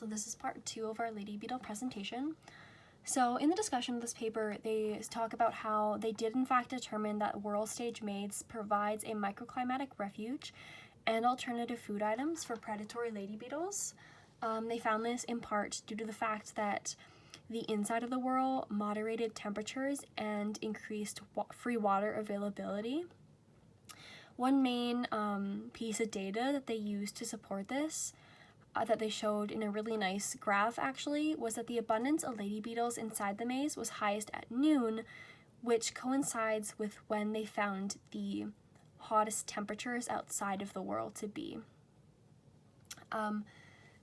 So this is part 2 of our Ladybeetle presentation. So in the discussion of this paper, they talk about how they did in fact determine that world stage maize provides a microclimatic refuge and alternative food items for predatory ladybeetles. They found this in part due to the fact that the inside of the whorl moderated temperatures and increased free water availability. One main piece of data that they used to support this that they showed in a really nice graph actually was that the abundance of ladybeetles inside the maze was highest at noon, which coincides with when they found the hottest temperatures outside of the whorl to be.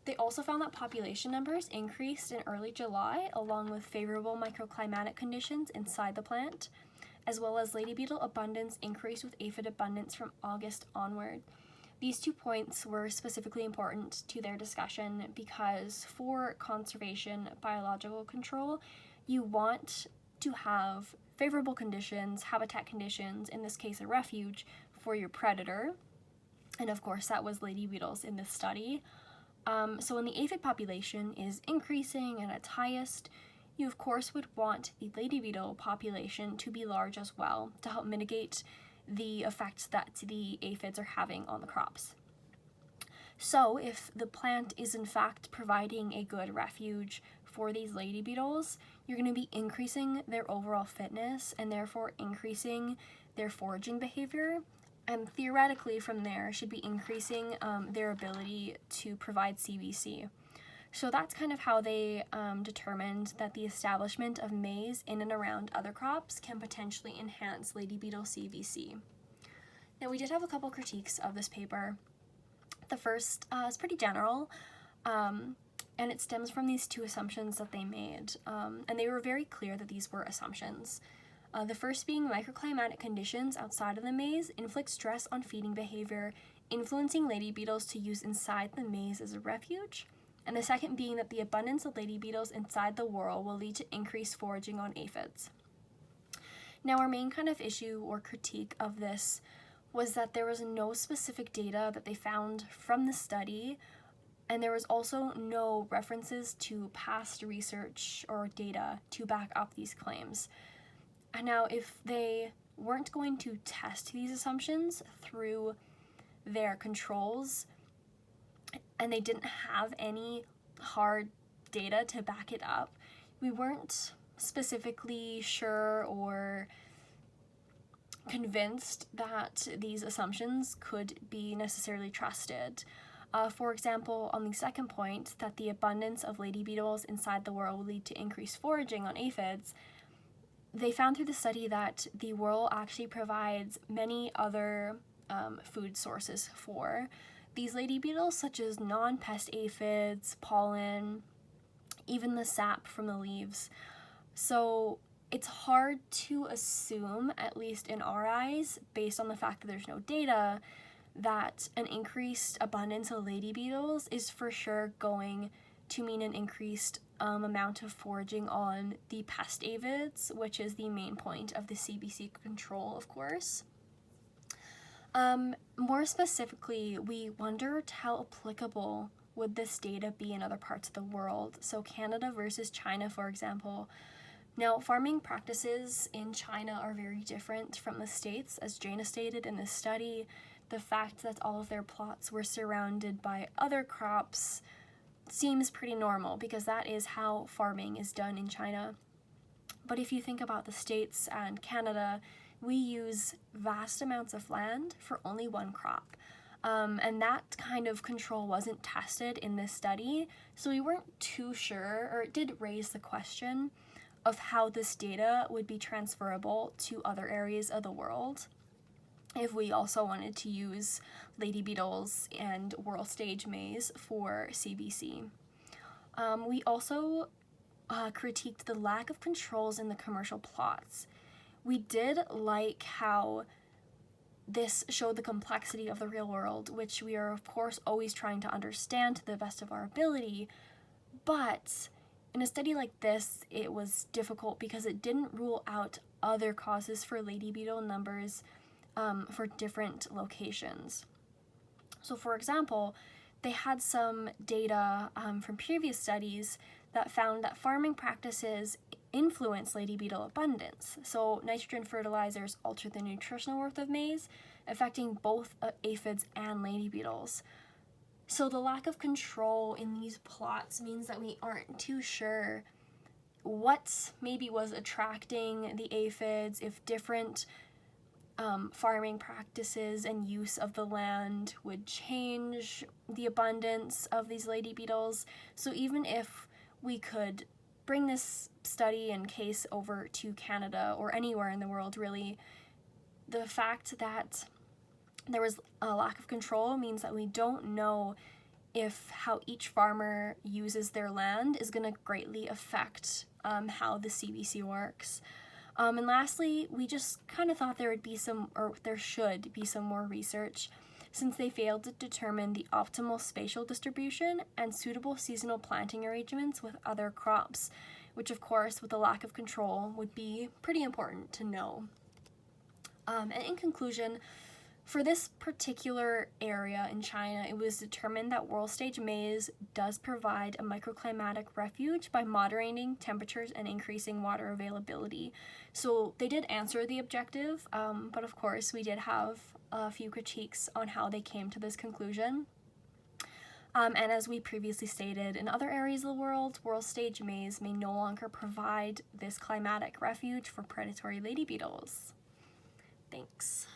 They also found that population numbers increased in early July along with favorable microclimatic conditions inside the plant, as well as ladybeetle abundance increased with aphid abundance from August onward. These 2 points were specifically important to their discussion because for conservation biological control, you want to have favorable conditions, habitat conditions, in this case a refuge, for your predator. And of course that was ladybeetles in this study. So when the aphid population is increasing and at its highest, you of course would want the ladybeetle population to be large as well to help mitigate the effects that the aphids are having on the crops. So if the plant is in fact providing a good refuge for these ladybeetles, you're going to be increasing their overall fitness and therefore increasing their foraging behavior, and theoretically from there should be increasing their ability to provide CBC. So that's kind of how they determined that the establishment of maize in and around other crops can potentially enhance ladybeetle CBC. Now we did have a couple critiques of this paper. The first is pretty general, and it stems from these 2 assumptions that they made, and they were very clear that these were assumptions. The first being microclimatic conditions outside of the maze inflict stress on feeding behavior, influencing ladybeetles to use inside the maze as a refuge. And the second being that the abundance of ladybeetles inside the whorl will lead to increased foraging on aphids. Now our main kind of issue or critique of this was that there was no specific data that they found from the study, and there was also no references to past research or data to back up these claims. And now if they weren't going to test these assumptions through their controls, and they didn't have any hard data to back it up, we weren't specifically sure or convinced that these assumptions could be necessarily trusted. For example, on the second point, that the abundance of ladybeetles inside the whorl will lead to increased foraging on aphids, they found through the study that the whorl actually provides many other food sources for these ladybeetles, such as non-pest aphids, pollen, even the sap from the leaves. So it's hard to assume, at least in our eyes, based on the fact that there's no data, that an increased abundance of ladybeetles is for sure going to mean an increased amount of foraging on the pest aphids, which is the main point of the CBC control, of course. More specifically, we wondered how applicable would this data be in other parts of the world, so Canada versus China, for example. Now, farming practices in China are very different from the States, as Jana stated in this study. The fact that all of their plots were surrounded by other crops seems pretty normal because that is how farming is done in China. But if you think about the States and Canada, we use vast amounts of land for only one crop. And that kind of control wasn't tested in this study, so we weren't too sure, or it did raise the question of how this data would be transferable to other areas of the world if we also wanted to use ladybeetles and whorl stage maize for CBC. We also critiqued the lack of controls in the commercial plots. We did like how this showed the complexity of the real world, which we are of course always trying to understand to the best of our ability, but in a study like this it was difficult because it didn't rule out other causes for ladybeetle numbers for different locations. So for example, they had some data from previous studies that found that farming practices influence lady beetle abundance. So nitrogen fertilizers alter the nutritional worth of maize, affecting both aphids and lady beetles. So the lack of control in these plots means that we aren't too sure what maybe was attracting the aphids, if different farming practices and use of the land would change the abundance of these lady beetles. So even if we could bring this study and case over to Canada or anywhere in the world, really, the fact that there was a lack of control means that we don't know if how each farmer uses their land is going to greatly affect how the CBC works. And lastly, we just kind of thought there should be some more research, since they failed to determine the optimal spatial distribution and suitable seasonal planting arrangements with other crops, which of course, with the lack of control, would be pretty important to know. And in conclusion, for this particular area in China, it was determined that world stage maize does provide a microclimatic refuge by moderating temperatures and increasing water availability. So they did answer the objective, but of course we did have a few critiques on how they came to this conclusion. And as we previously stated, in other areas of the world stage maize may no longer provide this climatic refuge for predatory lady beetles. Thanks.